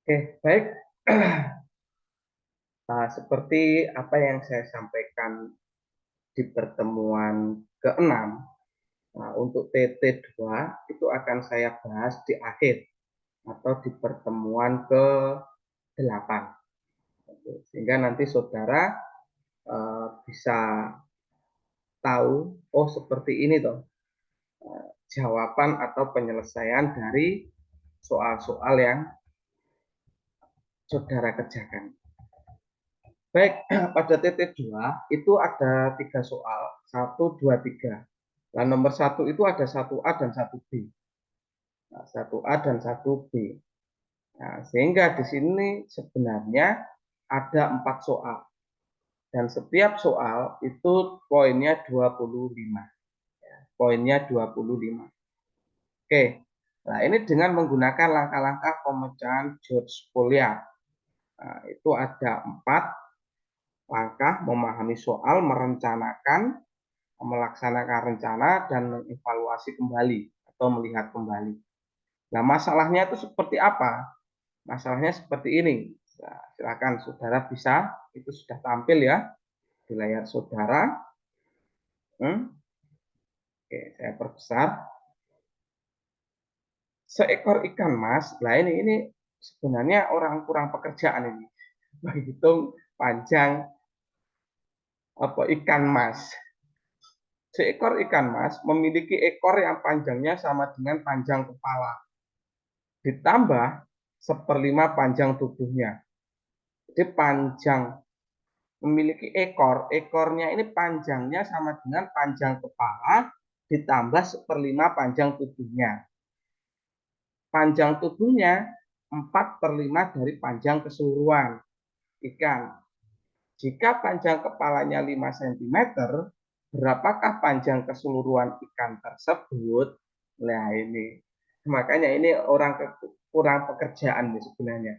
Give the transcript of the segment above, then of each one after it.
Oke, baik. Seperti apa yang saya sampaikan di pertemuan ke-6, untuk TT2 itu akan saya bahas di akhir atau di pertemuan ke-8. Sehingga nanti saudara bisa tahu, oh seperti ini toh jawaban atau penyelesaian dari soal-soal yang saudara kerjakan. Baik, pada TT2 itu ada 3 soal, 1, 2, 3. Nah, nomor 1 itu ada 1A dan 1B. Nah, 1A dan 1B. Nah, sehingga di sini sebenarnya ada 4 soal. Dan setiap soal itu poinnya 25. Poinnya 25. Oke, nah ini dengan menggunakan langkah-langkah pemecahan George Folliard. Nah, itu ada 4 langkah memahami soal, merencanakan, melaksanakan rencana, dan mengevaluasi kembali atau melihat kembali. Nah, masalahnya itu seperti apa? Masalahnya seperti ini. Nah, silakan saudara bisa, itu sudah tampil ya di layar saudara. Oke, saya perbesar. Seekor ikan mas, nah ini sebenarnya orang kurang pekerjaan ini. Menghitung panjang apa ikan mas. Seekor ikan mas memiliki ekor yang panjangnya sama dengan panjang kepala, ditambah 1/5 panjang tubuhnya. Jadi panjang memiliki ekor, ekornya ini panjangnya sama dengan panjang kepala, ditambah 1/5 panjang tubuhnya. Panjang tubuhnya 4/5 dari panjang keseluruhan ikan. Jika panjang kepalanya 5 cm, berapakah panjang keseluruhan ikan tersebut? Nah ini, makanya ini orang kurang pekerjaan nih sebenarnya.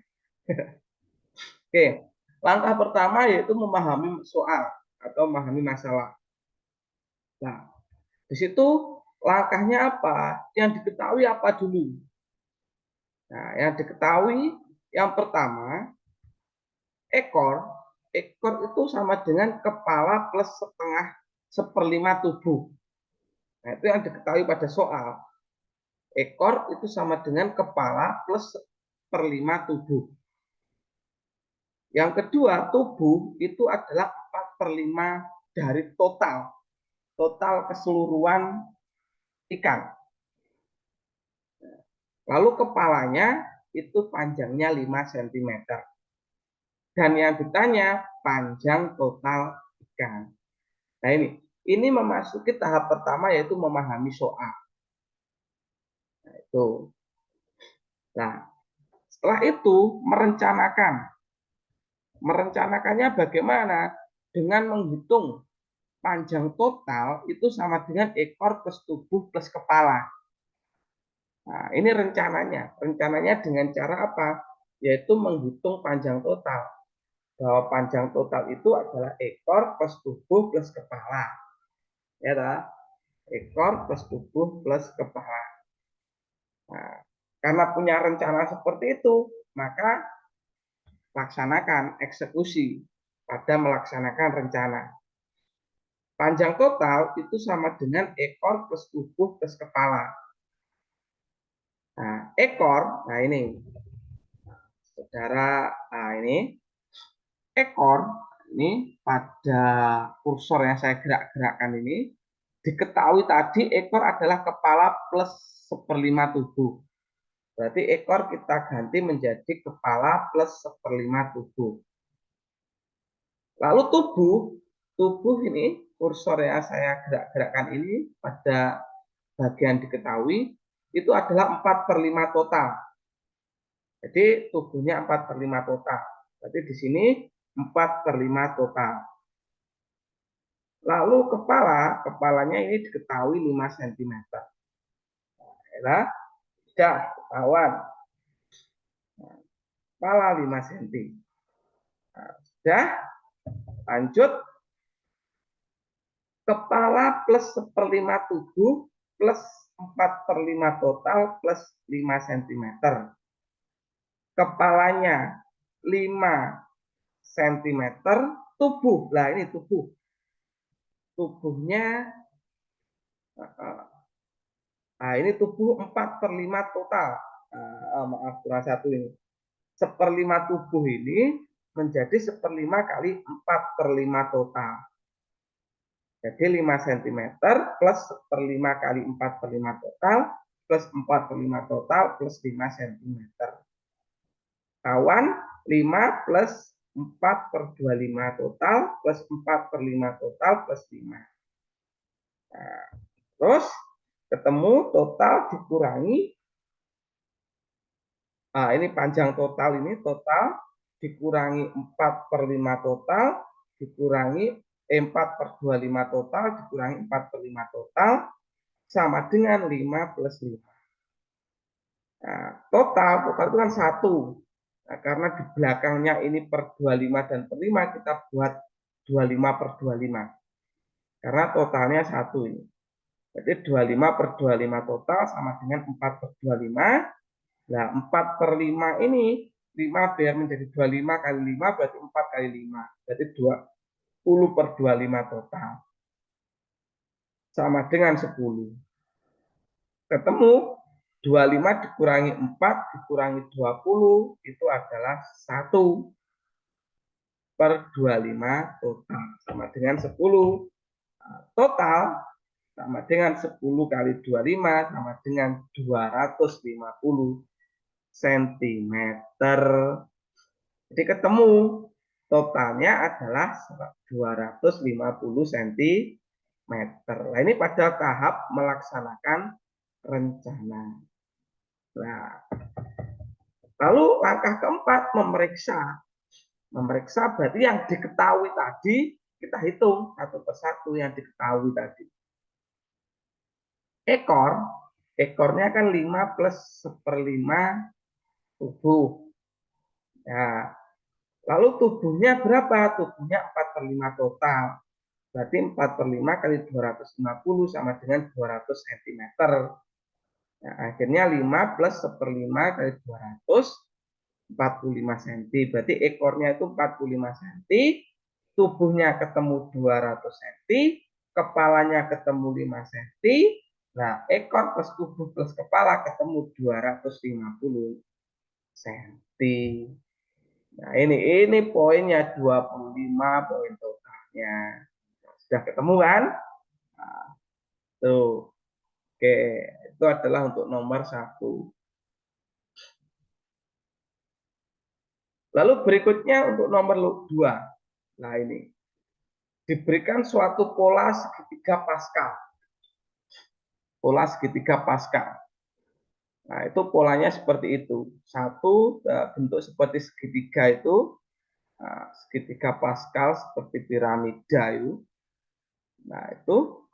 Oke, langkah pertama yaitu memahami soal atau memahami masalah. Nah, di situ langkahnya apa? Yang diketahui apa dulu? Nah, yang diketahui yang pertama, ekor. Ekor itu sama dengan kepala plus setengah 1/5 tubuh. Nah, itu yang diketahui pada soal. Ekor itu sama dengan kepala plus 1/5 tubuh. Yang kedua, tubuh itu adalah 4/5 dari total keseluruhan ikan. Lalu kepalanya itu panjangnya 5 cm. Dan yang ditanya panjang total ikan. Nah ini memasuki tahap pertama yaitu memahami soal. Nah, itu. Nah, setelah itu merencanakan. Merencanakannya bagaimana? Dengan menghitung panjang total itu sama dengan ekor plus tubuh plus kepala. Nah, ini rencananya. Rencananya dengan cara apa? Yaitu menghitung panjang total. Bahwa panjang total itu adalah ekor plus tubuh plus kepala. Ya, tak? Ekor plus tubuh plus kepala. Nah, karena punya rencana seperti itu, maka laksanakan eksekusi pada melaksanakan rencana. Panjang total itu sama dengan ekor plus tubuh plus kepala. Nah, ekor, nah ini, saudara, nah ini ekor, ini pada kursor yang saya gerak-gerakkan ini, diketahui tadi ekor adalah kepala plus 1/5 tubuh. Berarti ekor kita ganti menjadi kepala plus 1/5 tubuh. Lalu tubuh ini kursor yang saya gerak-gerakkan ini pada bagian diketahui itu adalah 4/5 total. Jadi tubuhnya 4/5 total. Berarti di sini 4/5 total. Lalu kepalanya ini diketahui 5 cm. Ya, sudah ketahuan. Kepala 5 cm. Nah, sudah, lanjut. Kepala plus 1/5 tubuh plus 4/5 total plus 5 cm. kepalanya 5 cm, tubuh. Nah, ini tubuh. Tubuhnya, nah ini tubuh 4/5 total. Maaf, kurang satu ini. 1/5 tubuh ini menjadi 1/5 kali 4/5 total. Jadi 5 cm plus 1/5 kali 4/5 total plus 4/5 total plus 5 cm. Kawan 5 plus 4/25 total plus 4/5 total plus 5. Nah, terus ketemu total dikurangi, ini panjang total, ini total dikurangi 4/5 total dikurangi 4/25 total dikurangi 4/5 total sama dengan 5 plus 5. Nah, total itu kan 1. Nah, karena di belakangnya ini per 25 dan per 5, kita buat 25/25. Karena totalnya 1 ini. Jadi 25/25 total sama dengan 4/25. Nah, 4/5 ini 5 biar menjadi 25 kali 5 berarti 4 kali 5. Berarti 20/25 total. Sama dengan 10. Ketemu 25 dikurangi 4 dikurangi 20 itu adalah 1/25 total. Sama dengan 10. Total sama dengan 10 kali 25 sama dengan 250 cm. Jadi ketemu totalnya adalah 250 cm. Nah, ini pada tahap melaksanakan rencana. Nah, lalu langkah keempat memeriksa. Memeriksa berarti yang diketahui tadi kita hitung satu persatu yang diketahui tadi. Ekornya kan 5 plus 1/5 tubuh. Nah, lalu tubuhnya berapa? Tubuhnya 4/5 total. Berarti 4/5 kali 250 sama dengan 200 cm. Nah, akhirnya 5 plus 1/5 kali 200, 45 cm. Berarti ekornya itu 45 cm, tubuhnya ketemu 200 cm, kepalanya ketemu 5 cm. Nah, ekor plus tubuh plus kepala ketemu 250 cm. Nah, ini poinnya 25 poin totalnya. Sudah ketemu kan? Nah, tuh. Oke, itu adalah untuk nomor 1. Lalu berikutnya untuk nomor 2. Nah, ini diberikan suatu pola segitiga Pascal. Pola segitiga Pascal. Nah, itu polanya seperti itu. Satu, bentuk seperti segitiga itu, segitiga Pascal seperti piramida itu. Nah, itu.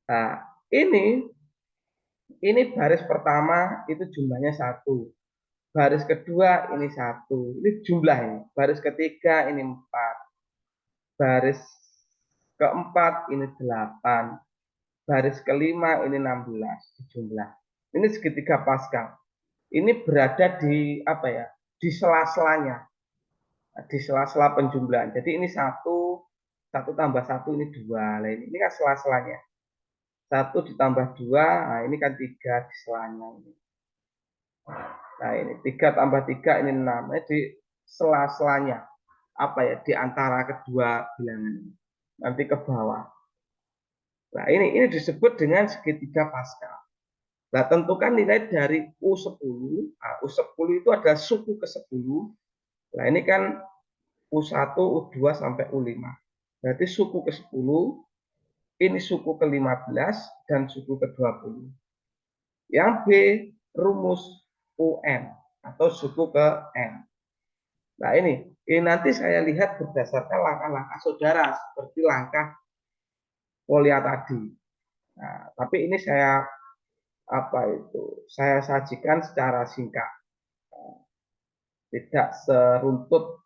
Nah, ini baris pertama itu jumlahnya 1. Baris kedua ini 1. Ini jumlahnya. Baris ketiga ini 4. Baris keempat ini 8. Baris kelima ini 16 jumlah. Ini segitiga Pascal. Ini berada di apa ya? Di sela-selanya. Di sela-sela penjumlahan. Jadi ini 1 tambah 1 ini 2. Nah, ini kan sela-selanya. 1 ditambah 2, nah ini kan 3 di selanya ini. Nah, ini 3 tambah 3 ini 6. Nah, di sela-selanya. Apa ya? Di antara kedua bilangan ini. Nanti ke bawah. Nah, ini disebut dengan segitiga Pascal. Nah, tentukan nilai dari U10. Nah, U10 itu adalah suku ke-10. Nah, ini kan U1, U2 sampai U5. Berarti suku ke-10, ini suku ke-15 dan suku ke-20. Yang B, rumus UN atau suku ke N. Nah, ini nanti saya lihat berdasarkan langkah-langkah saudara seperti langkah kuliah tadi. Nah, tapi ini saya sajikan secara singkat, tidak seruntut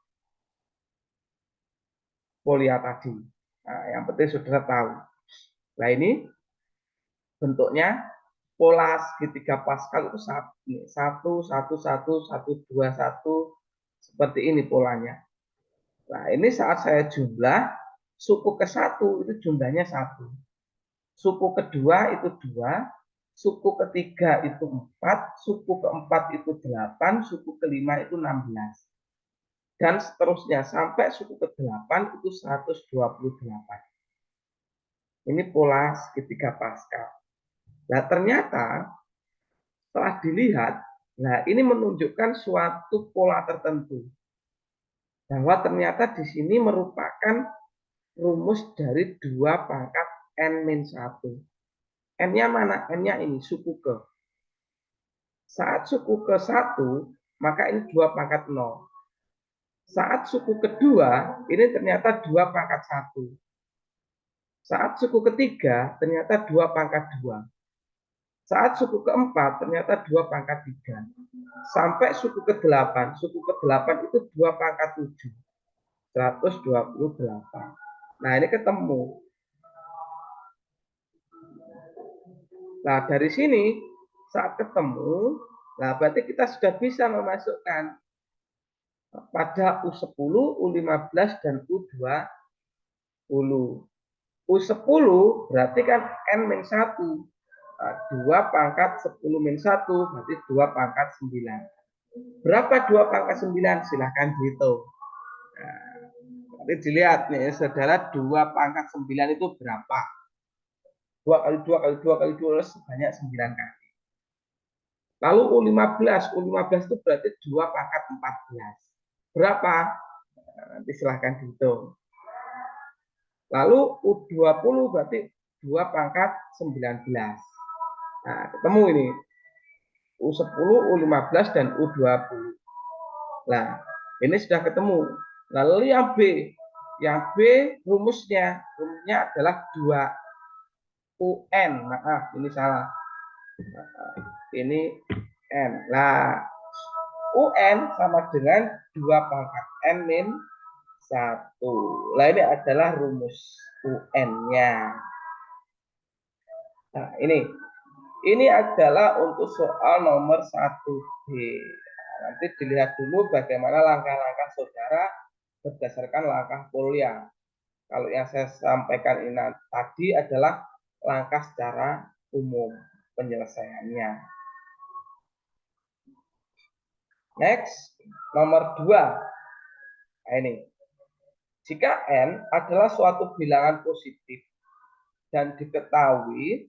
kuliah tadi. Nah, yang penting saudara tahu. Nah, ini bentuknya pola segitiga Pascal itu 1, 1, 1, 1, 2, 1, seperti ini polanya. Nah, ini saat saya jumlah, suku ke-1 itu jumlahnya 1. Suku kedua itu 2, suku ketiga itu 4, suku keempat itu 8, suku kelima itu 16. Dan seterusnya sampai suku ke-8 itu 128. Ini pola segitiga Pascal. Nah, ternyata setelah dilihat, nah ini menunjukkan suatu pola tertentu. Bahwa ternyata di sini merupakan rumus dari 2 pangkat n-1. N-nya mana? N-nya ini, suku ke. Saat suku ke-1, maka ini 2 pangkat 0. Saat suku kedua, ini ternyata 2 pangkat 1. Saat suku ketiga, ternyata 2 pangkat 2. Saat suku keempat, ternyata 2 pangkat 3. Sampai suku ke-8. Suku ke-8 itu 2 pangkat 7. 128. Nah, ini ketemu. Nah, dari sini, saat ketemu, nah berarti kita sudah bisa memasukkan pada U10, U15, dan U20. U10 berarti kan N-1. 2 pangkat 10 min 1 berarti 2 pangkat 9. Berapa 2 pangkat 9? Silahkan dihitung. Nah, nanti dilihat nih saudara, 2 pangkat 9 itu berapa? 2 kali 2 kali 2 kali 2 sebanyak 9 kali. Lalu U15 itu berarti 2 pangkat 14. Berapa? Nah, nanti silahkan dihitung. Lalu U20 berarti 2 pangkat 19. Nah, ketemu ini. U10, U15, dan U20. Nah, ini sudah ketemu. Lalu yang B. Yang B rumusnya adalah 2 UN. Maaf, ini salah. Ini N. Nah, UN sama dengan 2 pangkat N min 1. Nah, ini adalah rumus UN-nya. Nah, ini adalah untuk soal nomor 1B. Nah, nanti dilihat dulu bagaimana langkah-langkah saudara berdasarkan langkah kuliah. Kalau yang saya sampaikan ini tadi adalah langkah secara umum penyelesaiannya. Next, nomor 2. Nah, ini. Jika N adalah suatu bilangan positif dan diketahui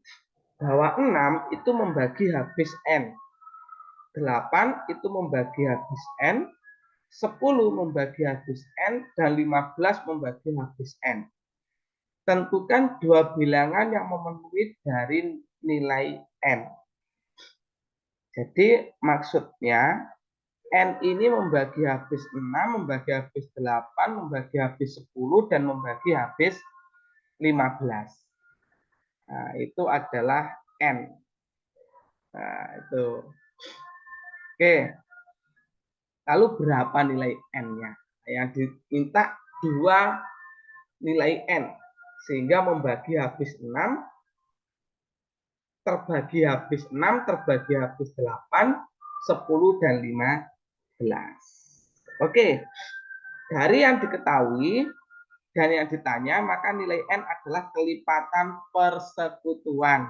bahwa 6 itu membagi habis N, 8 itu membagi habis N, 10 membagi habis N, dan 15 membagi habis N. Tentukan 2 bilangan yang memenuhi dari nilai N. Jadi maksudnya N ini membagi habis 6, membagi habis 8, membagi habis 10, dan membagi habis 15. Nah, itu adalah N. Nah, itu. Oke. Lalu berapa nilai N-nya? Yang diminta 2 nilai N. Sehingga membagi habis 6, terbagi habis 6, terbagi habis 8, 10, dan 15. Oke. Dari yang diketahui dan yang ditanya, maka nilai N adalah kelipatan persekutuan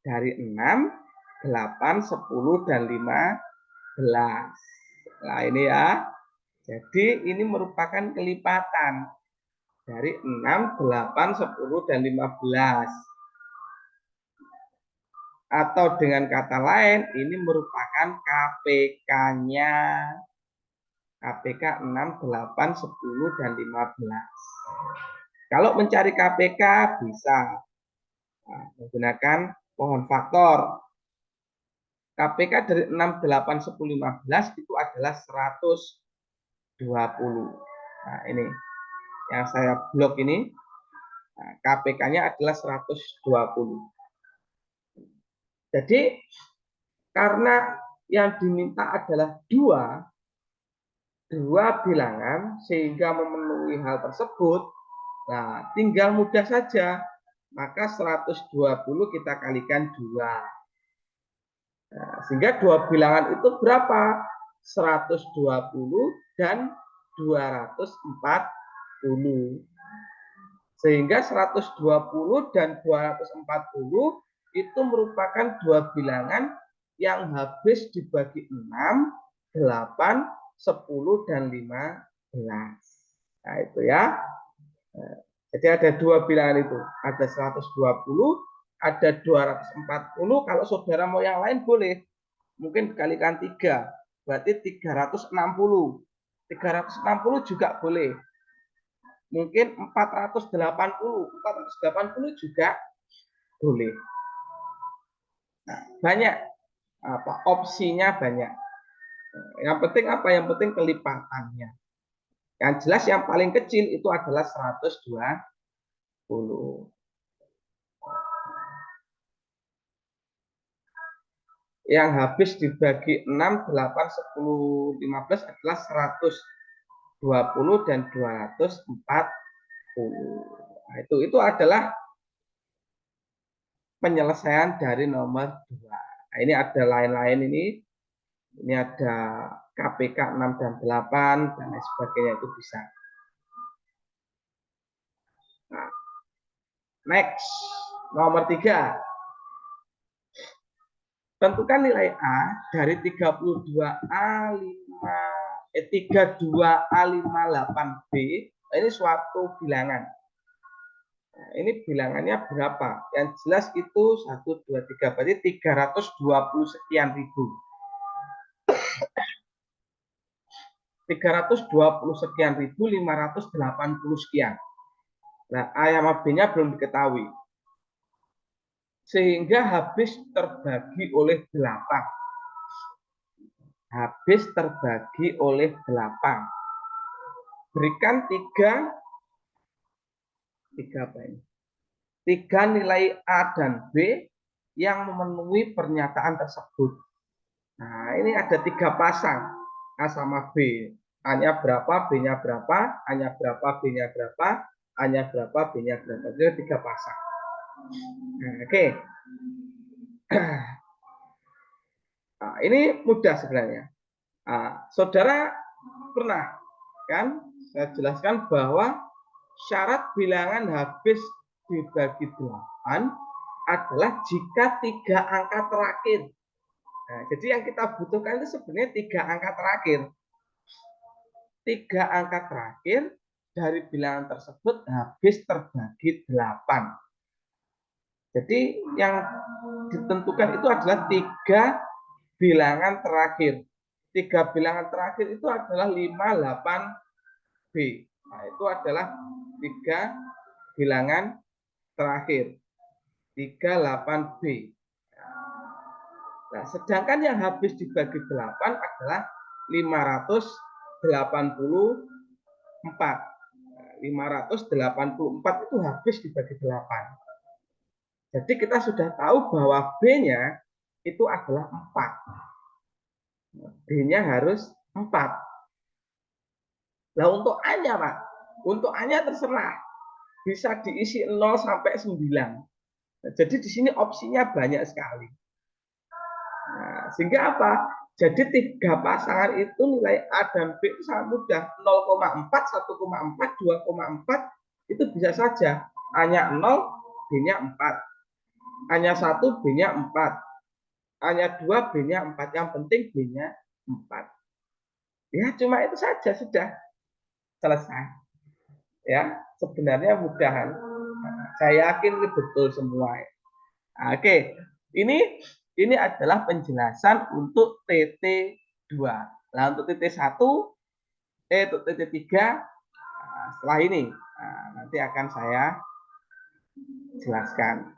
dari 6, 8, 10, dan 15. Nah, ini ya. Jadi ini merupakan kelipatan dari 6, 8, 10, dan 15. Atau dengan kata lain, ini merupakan KPK-nya. KPK 6, 8, 10, dan 15. Kalau mencari KPK bisa menggunakan pohon faktor. KPK dari 6, 8, 10, 15 itu adalah 120. Nah, ini yang saya blok ini. Nah, KPK-nya adalah 120. Jadi karena yang diminta adalah dua bilangan sehingga memenuhi hal tersebut, nah tinggal mudah saja. Maka 120 kita kalikan 2. Nah, sehingga dua bilangan itu berapa? 120 dan 240. Sehingga 120 dan 240 itu merupakan dua bilangan yang habis dibagi 6, 8, 10, dan 15. Nah, itu ya. Jadi ada dua bilangan itu. Ada 120, ada 240. Kalau saudara mau yang lain boleh. Mungkin dikalikan 3. Berarti 360. 360 juga boleh. Mungkin 480 juga boleh. Nah, banyak opsinya banyak. Yang penting apa? Yang penting kelipatannya. Yang jelas yang paling kecil itu adalah 120. Yang habis dibagi 6, 8, 10, 15 adalah 120 dan 240. Nah, itu adalah penyelesaian dari nomor 2. Nah, ini ada lain-lain ini. Ini ada KPK 6 dan 8 dan lain sebagainya, itu bisa. Nah, next, nomor 3. Tentukan nilai A dari 32A 32A58B. Ini suatu bilangan. Nah, ini bilangannya berapa? Yang jelas itu 1, 2, 3. Berarti 320 sekian ribu. 320 sekian ribu, 580 sekian. Nah, A sama B-nya belum diketahui. Sehingga habis terbagi oleh 8. Habis terbagi oleh 8. Berikan 3 apa ini? 3 nilai A dan B yang memenuhi pernyataan tersebut. Nah, ini ada 3 pasang. A sama B. A-nya berapa, B-nya berapa, A-nya berapa, B-nya berapa, A-nya berapa, B-nya berapa. Jadi 3 pasang. Nah, oke. Nah, ini mudah sebenarnya. Nah, saudara pernah kan saya jelaskan bahwa syarat bilangan habis dibagi 8 adalah jika 3 angka terakhir. Nah, jadi yang kita butuhkan itu sebenarnya 3 angka terakhir. 3 angka terakhir dari bilangan tersebut habis terbagi 8. Jadi yang ditentukan itu adalah 3 bilangan terakhir. 3 bilangan terakhir itu adalah 5, 8B. Nah, itu adalah 3 bilangan terakhir. 3, 8B. Nah, sedangkan yang habis dibagi 8 adalah 584. 584 itu habis dibagi 8. Jadi kita sudah tahu bahwa B-nya itu adalah 4. B-nya harus 4. Nah, untuk A-nya, Pak. Untuk A-nya terserah. Bisa diisi 0 sampai 9. Nah, jadi di sini opsinya banyak sekali. Nah, sehingga apa? Jadi 3 pasangan itu nilai A dan B itu sangat mudah. 0,4, 1,4, 2,4 itu bisa saja. A-nya 0, B-nya 4. A-nya 1, B-nya 4. A-nya 2, B-nya 4. Yang penting B-nya 4. Ya, cuma itu saja sudah selesai. Ya, sebenarnya mudahan. Saya yakin ini betul semua. Oke, ini adalah penjelasan untuk TT2. Nah, untuk TT1, untuk TT3 setelah ini nanti akan saya jelaskan.